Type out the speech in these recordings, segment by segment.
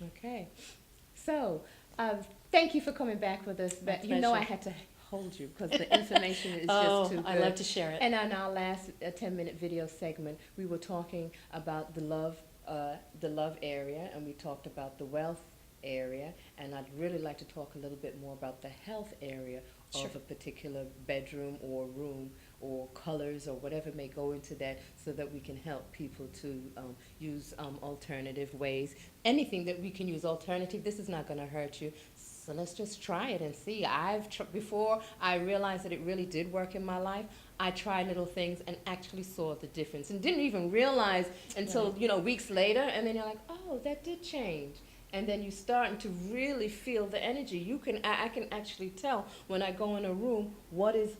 Okay. So, thank you for coming back with us. My But you know I pleasure. had to hold you because the information is just Oh, too I good. love to share it. And on our last 10-minute video segment, we were talking about the love area, and we talked about the wealth area. And I'd really like to talk a little bit more about the health area Sure. of a particular bedroom or room or colors or whatever may go into that so that we can help people to use alternative ways. Anything that we can use alternative, this is not going to hurt you. So let's just try it and see. Before I realized that it really did work in my life, I tried little things and actually saw the difference and didn't even realize until, Right. weeks later, and then you're like, oh, that did change. And then you starting to really feel the energy. I can actually tell when I go in a room what is,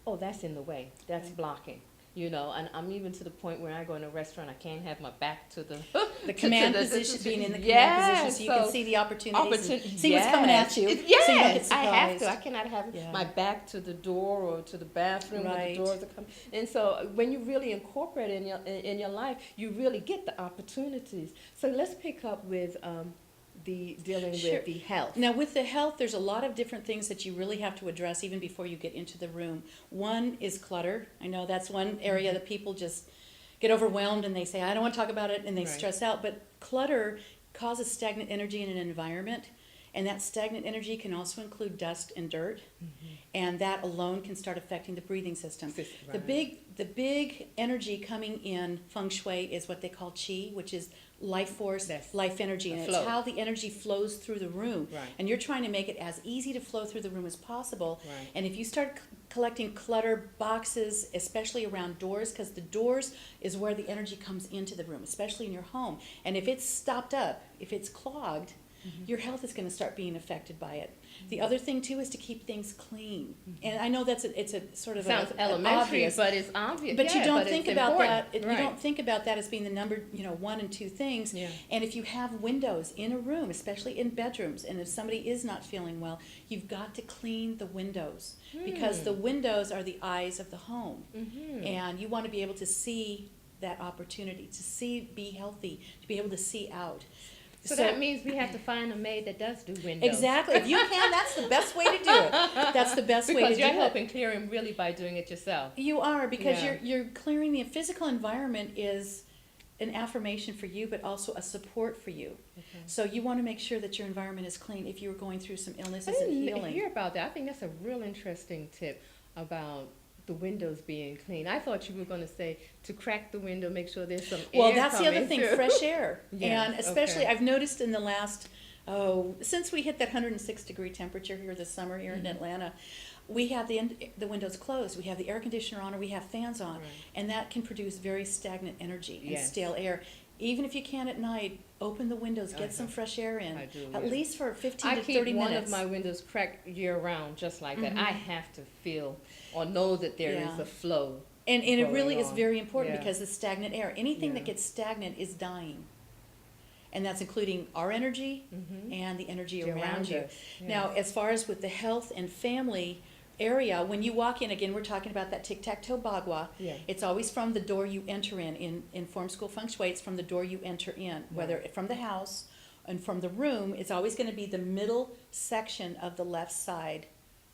oh, that's in the way, that's Right. blocking. And I'm even to the point where I go in a restaurant, I can't have my back to the The to command the position, being in the command yeah. position, so you can So see the opportunities and see what's coming yes, at you, so you don't get yes, I have surprised. to. I cannot have Yeah. my back to the door or to the bathroom where the Right. doors are coming. And so when you really incorporate it in your life, you really get the opportunities. So let's pick up with the dealing Sure. with the health. Now, with the health, there's a lot of different things that you really have to address even before you get into the room. One is clutter. I know that's one area that people just get overwhelmed and they say, I don't want to talk about it, and they Right. stress out. But clutter causes stagnant energy in an environment, and that stagnant energy can also include dust and dirt, and that alone can start affecting the breathing system. The Right. big energy coming in feng shui is what they call qi, which is life force, That's life energy, and the it's flow. how the energy flows through the room. Right. And you're trying to make it as easy to flow through the room as possible. Right. And if you start collecting clutter boxes, especially around doors, because the doors is where the energy comes into the room, especially in your home. And if it's stopped up, if it's clogged, your health is going to start being affected by it. The other thing too is to keep things clean. And I know it's a sort of Sounds an elementary, obvious, but it's obvious. but you Yeah, don't but think it's about important. that. You Right. don't think about that as being the number, one and two things. Yeah. And if you have windows in a room, especially in bedrooms, and if somebody is not feeling well, you've got to clean the windows, because the windows are the eyes of the home, and you want to be able to see that opportunity, to see, be healthy, to be able to see out. So that means we have to find a maid that does do windows. Exactly. If you can, that's the best way to do it. That's the best way to do Because you're it. helping clearing really by doing it yourself. You are, because Yeah. you're clearing the physical environment is an affirmation for you, but also a support for you. Okay. So you want to make sure that your environment is clean if you're going through some I illnesses and didn't healing. hear about that. I think that's a real interesting tip about the windows being clean. I thought you were going to say to crack the window, make sure there's some Well, air that's the other coming thing, through. fresh air. Yes, And especially, okay. I've noticed in the last, since we hit that 106-degree temperature here this summer here in Atlanta, we have the windows closed, we have the air conditioner on, or we have fans on, Right. and that can produce very stagnant energy and Yes. stale air. Even if you can at night, open the windows, get some fresh air in, I do, at yeah. least for 15 I to keep 30 one minutes. of my windows cracked year round, just like that. Mhm. I have to feel or know that there is Yeah. a flow. And it going really is on. very important, Yeah. because the stagnant air, anything that Yeah. gets stagnant is dying. And that's including our energy and the energy around you. us, yeah. Now, as far as with the health and family area, when you walk in, again, we're talking about that tic-tac-toe bagua. Yeah. It's always from the door you enter in Form School Feng Shui, it's from the door you enter in, whether from the house and from the room. It's always going to be the middle section of the left side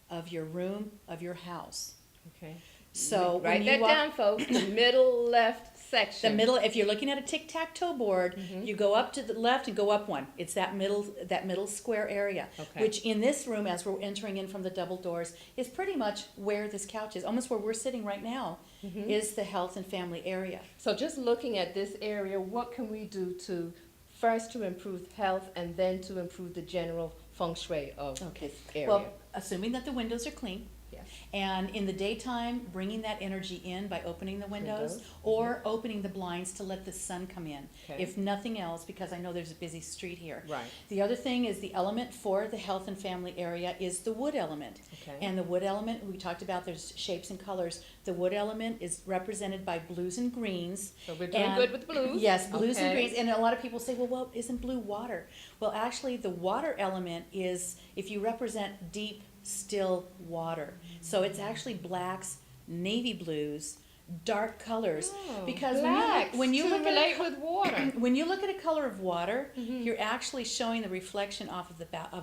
of your room, of your house. Okay. So when Write you that walk, down, folks. The middle left section. the middle, if you're looking at a tic-tac-toe board, Mm-hmm. you go up to the left and go up one. It's that middle square area, Okay. which in this room, as we're entering in from the double doors, is pretty much where this couch is, almost where we're sitting right now, Mm-hmm. is the health and family area. So just looking at this area, what can we do to first to improve health and then to improve the general feng shui of this area? Well, assuming that the windows are clean, yes. and in the daytime, bringing that energy in by opening the windows, Windows, or opening the blinds to let the sun come in. Okay. If nothing else, because I know there's a busy street here. Right. The other thing is the element for the health and family area is the wood element. Okay. And the wood element, we talked about, there's shapes and colors. The wood element is represented by blues and greens. So we're doing And- good with blues. Yes, blues and Okay. greens. And a lot of people say, well, isn't blue water? Well, actually, the water element is if you represent deep, still water. So it's actually blacks, navy blues, dark colors. Oh, Because blacks when you to look relate at with water. when you look at a color of water, you're actually showing the reflection off of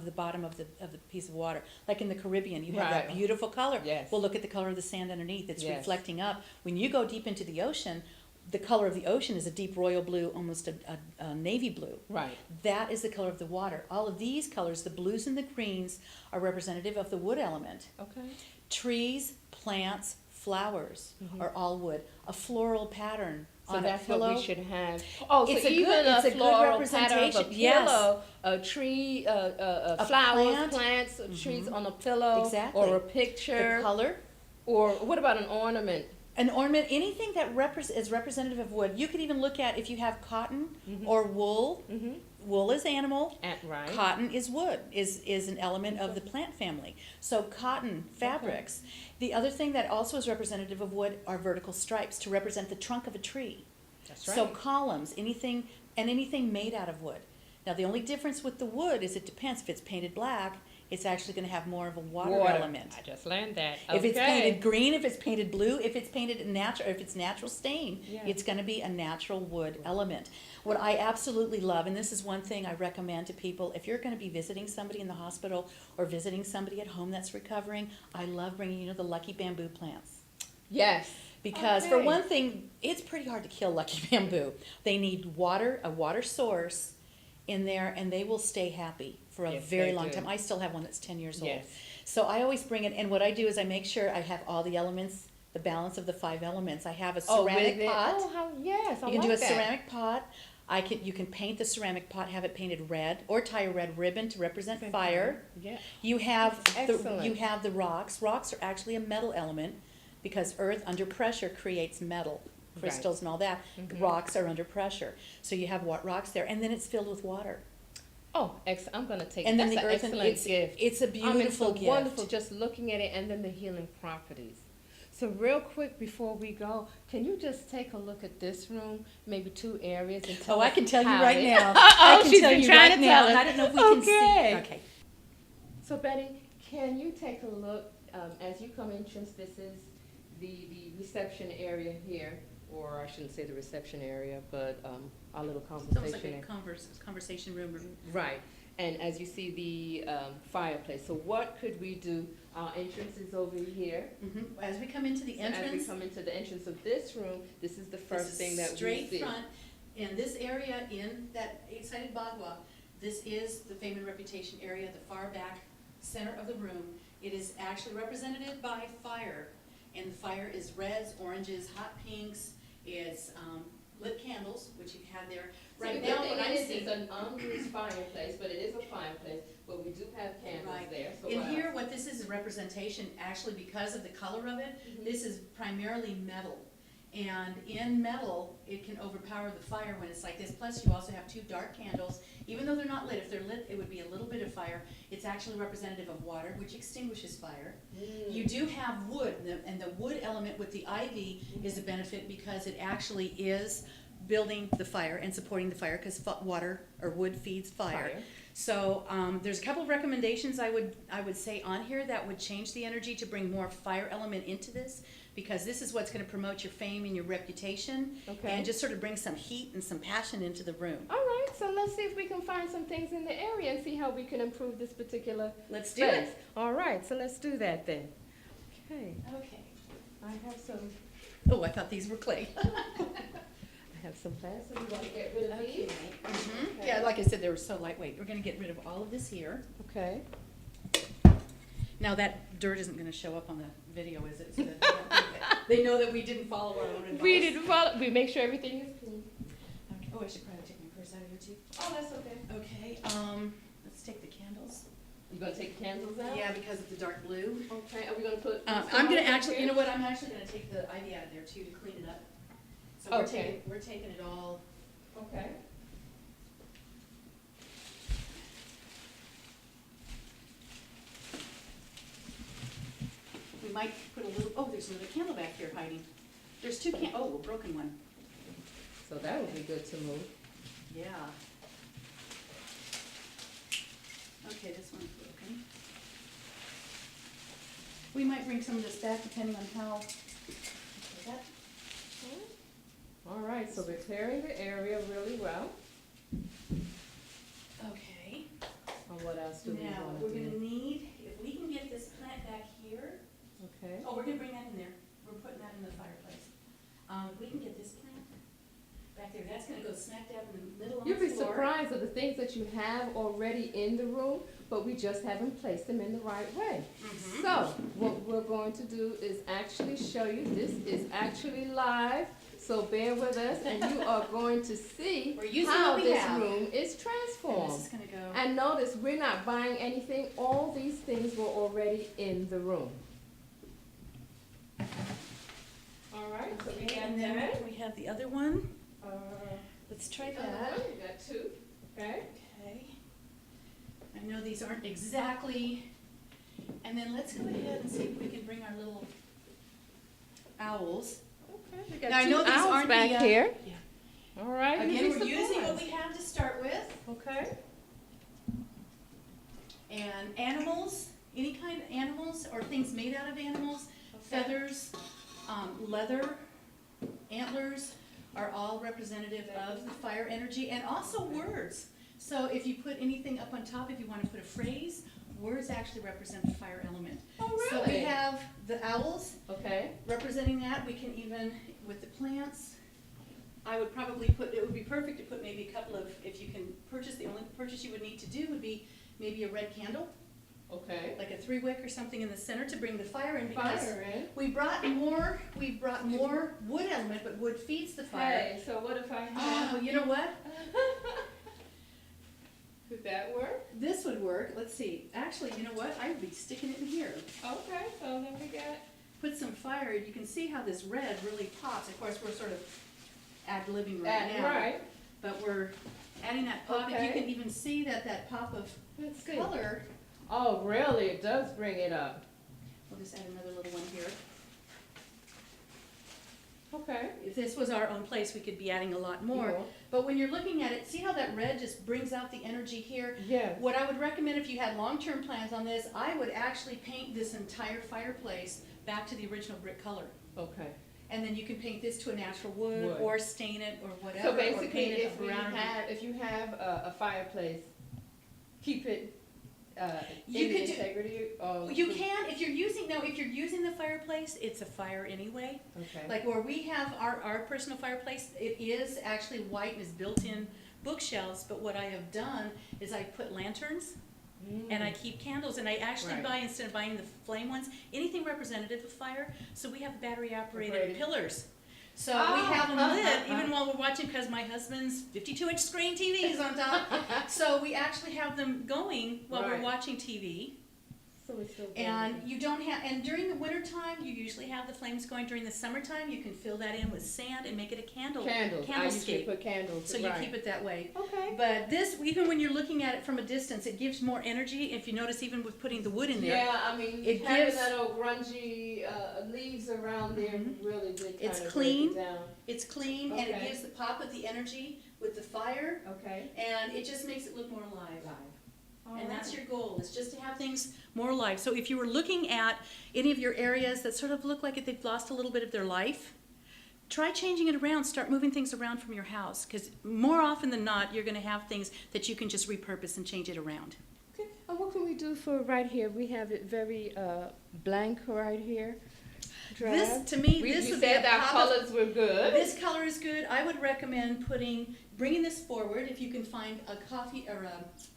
the bottom of the piece of water. Like in the Caribbean, you have that Right. beautiful color. Yes. Well, look at the color of the sand underneath. It's Yes. reflecting up. When you go deep into the ocean, the color of the ocean is a deep royal blue, almost a navy blue. Right. That is the color of the water. All of these colors, the blues and the greens, are representative of the wood element. Okay. Trees, plants, flowers are all wood. A floral pattern So on that's a pillow. what we should have. Oh, so It's a even good- a it's a good floral pattern of a representation. Yes. pillow, a tree, A flowers, plant. plants, trees on a pillow, Exactly. or a The picture, color, or what about an ornament? an ornament, anything that is representative of wood. You could even look at if you have cotton or wool. Mm-hmm. Wool is animal. Right. Cotton is wood, is an element of the plant family. So cotton, fabrics. The other thing that also is representative of wood are vertical stripes to represent the trunk of a tree. That's So right. columns, anything made out of wood. Now, the only difference with the wood is it depends. If it's painted black, it's actually gonna have more of a water element. I just learned that. If it's Okay. painted green, if it's painted blue, if it's painted natural, if it's natural stain, Yeah. it's gonna be a natural wood element. What I absolutely love, and this is one thing I recommend to people, if you're gonna be visiting somebody in the hospital or visiting somebody at home that's recovering, I love bringing the lucky bamboo plants. Yes. Because for Okay. one thing, it's pretty hard to kill lucky bamboo. They need water, a water source in there, and they will stay happy for a Yes, very they long do. time. I still have one that's 10 years old. Yes. So I always bring it, and what I do is I make sure I have all the elements, the balance of the 5 elements. I have a ceramic with it. pot. Oh, how yes. I You can like do a that. ceramic pot. You can paint the ceramic pot, have it painted red, or tie a red ribbon to represent fire. Yeah. You have Excellent. you have the rocks. Rocks are actually a metal element because earth under pressure creates metal, crystals and all that. Mhm. Rocks are under pressure. So you have rocks there, and then it's filled with water. Oh, I'm gonna take. And then that's the an earth, and excellent gift. it's a I mean, beautiful so gift. wonderful just looking at it, and then the healing properties. So real quick before we go, can you just take a look at this room, maybe 2 areas, and tell Oh, us I can tell you how right it- now. Oh, I can she's tell been you trying right to now. tell us. I don't know if we can see. Okay. Okay. So Betty, can you take a look, as you come entrance, this is the reception area here, or I shouldn't say the reception area, but our little It's almost like conversation a area. conversation room. Right, and as you see the fireplace, so what could we do? Our entrance is over here. As we come into the So as we entrance, come into the entrance of this room, this is the first this is thing that we straight see. front, and this area in that 8-sided bagua, this is the fame and reputation area, the far back center of the room. It is actually represented by fire, and the fire is reds, oranges, hot pinks. It's lit candles, which you've had there. So Right the now, good thing what I'm is seeing. it's an unused fireplace, but it is a fireplace, but we do have candles Right. there, so In what here, else? what this is representation, actually because of the color of it, Mhm. this is primarily metal. And in metal, it can overpower the fire when it's like this. Plus, you also have 2 dark candles. Even though they're not lit, if they're lit, it would be a little bit of fire. It's actually representative of water, which extinguishes fire. You do have wood, and the wood element with the ivy is a benefit because it actually is building the fire and supporting the fire because water or wood feeds fire. So there's a couple of recommendations I would say on here that would change the energy to bring more fire element into this, because this is what's going to promote your fame and your reputation, Okay. and just sort of bring some heat and some passion into the room. All right, so let's see if we can find some things in the area and see how we can improve this particular Let's do space. it. All right, so let's do that then. Okay, Okay. I have some. Oh, I thought these were clay. I have some plants, so we want to get rid of these. Mhm. Yeah, like I said, they were so lightweight. We're going to get rid of all of this here. Okay. Now that dirt isn't going to show up on the video, is it? So that they know that we didn't follow our own advice. We didn't follow. We make sure everything is clean. Okay. Oh, I should probably take my purse out of here too. Oh, that's okay. Okay. Let's take the candles. You gonna take the candles out? Yeah, because of the dark blue. Okay. Are we gonna put? I'm gonna actually, you know what? I'm actually gonna take the ivy out of there too to clean it up. So Okay. we're taking it all. Okay. We might put a little. Oh, there's another candle back here hiding. There's 2 oh, a broken one. So that would be good to move. Yeah. Okay, this one's broken. We might bring some of this back depending on how. Okay, right, so we're clearing the area really well. Okay. And what else do we Now, want we're to gonna do? need, if we can get this plant back here. Okay. Oh, we're gonna bring that in there. We're putting that in the fireplace. We can get this plant back there. That's gonna go smack dab in the middle on the You'd be floor. surprised at the things that you have already in the room, but we just haven't placed them in the right way. Mhm. So, what we're going to do is actually show you, this is actually live, so bear with us, and you are going to see We're using how what we this have. room is And transformed. this is gonna go. And notice, we're not buying anything, all these things were already in the room. All right, so we Okay, got and then that. we have the other one. Let's try The other that. one, we got two, okay? Okay. I know these aren't exactly, and then let's go ahead and see if we can bring our little owls. Okay, we got Now, I two know these owls aren't the, back here. Yeah. All right. Again, you'd we're be using what surprised. we have to start with. Okay. And animals, any kind of animals or things made out of animals, Okay. feathers, leather, antlers are all representative of the fire energy, and also words. So if you put anything up on top, if you want to put a phrase, words actually represent the fire element. Oh, So we have the owls Okay. representing that. We can even, with the plants, I would probably put, it would be perfect to put maybe a couple of, if you can purchase, the only purchase you would need to do would be maybe a red candle, Okay. like a 3-wick or something in the center to bring the fire in, because Fire in. we've brought more wood element, but wood feeds the fire. Hey, so what if I Oh, have? you know what? Could that work? This would work. Let's see. Actually, you know what? I would be sticking it in here. Okay, so then we got. Put some fire. You can see how this red really pops. Of course, we're sort of ad-libbing right now. Right. But we're adding that pop, and you Okay. can even see that pop of Let's see. color. Oh, really? It does bring it up. We'll just add another little one here. Okay. If this was our own place, we could be adding a lot more. But when you're looking at it, see how that red just brings out the energy here? Yes. What I would recommend if you had long-term plans on this, I would actually paint this entire fireplace back to the original brick color. Okay. And then you can paint this to a natural wood, Wood. or stain it, or whatever. So or basically, paint it if you have a fireplace, keep it You in could do- integrity. You can, if you're using the fireplace, it's a fire anyway. Okay. Like where we have our personal fireplace, it is actually white and is built-in bookshelves, but what I have done is I put lanterns and I keep candles, and I actually Right. buy, instead of buying the flame ones, anything representative of fire. So we have battery operated Operated. pillars. So Oh. we have them lit even while we're watching, because my husband's 52-inch screen TV is on top. So we actually have them going while we're Right. watching TV. So it's still And you don't have, and during the winter time, you usually have the flames going. During the summertime, you can fill that in with sand and make it a candles. I usually candlescape. put candles. So you right. keep it that way. Okay. But this, even when you're looking at it from a distance, it gives more energy. If you notice, even with putting the wood in there, Yeah, I mean, it having gives- that old grungy leaves around there Mhm. really did kind It's of break clean. it down. it's clean and it Okay. gives the pop of the energy with the fire, Okay. and it just makes it look more alive. All And that's right. your goal, is just to have things more alive. So if you were looking at any of your areas that sort of look like they've lost a little bit of their life, try changing it around. Start moving things around from your house, because more often than not, you're going to have things that you can just repurpose and change it around. Okay. And what can we do for right here? We have it very blank right here. This, Drab. to me, We this would be a said our pop of- colors were good. This color is good. I would recommend bringing this forward if you can find a coffee or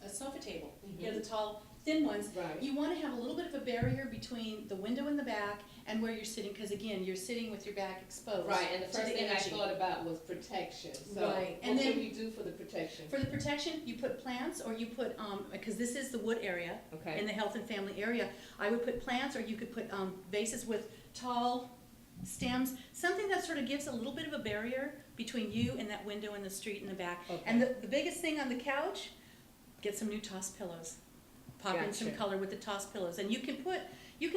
a sofa table. You know, the tall, thin ones. Right. You want to have a little bit of a barrier between the window in the back and where you're sitting, because again, you're sitting with your back exposed. Right, and the to first thing I energy. thought about was protection. So Right, and what then- can we do for the protection? For the protection, you put plants, or you put, because this is the wood area, Okay. in the health and family area, I would put plants, or you could put vases with tall stems, something that sort of gives a little bit of a barrier between you and that window in the street in the back. Okay. And the biggest thing on the couch, get some new toss pillows. Pop in some Gotcha. color with the toss pillows, and you can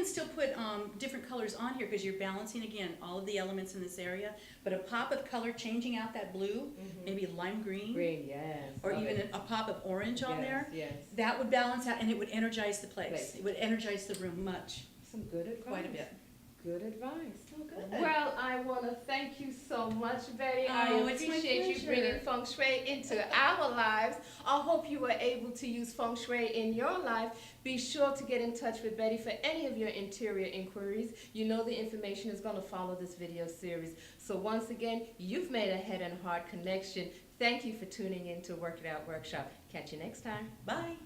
still put different colors on here, because you're balancing again all of the elements in this area. But a pop of color, changing out that blue, maybe lime green, Green, yes. or Love even it. a pop of orange on Yes, there. Yes. That would balance out, and it would energize the place. Place. It would energize the room much, Some good advice. quite a bit. Good advice. So good. Well, I want to thank you so much, Betty. I Oh, it's my appreciate you pleasure. bringing feng shui into our lives. I hope you were able to use feng shui in your life. Be sure to get in touch with Betty for any of your interior inquiries. You know the information is going to follow this video series. So once again, you've made a head and heart connection. Thank you for tuning in to Work It Out Workshop. Catch you next time. Bye.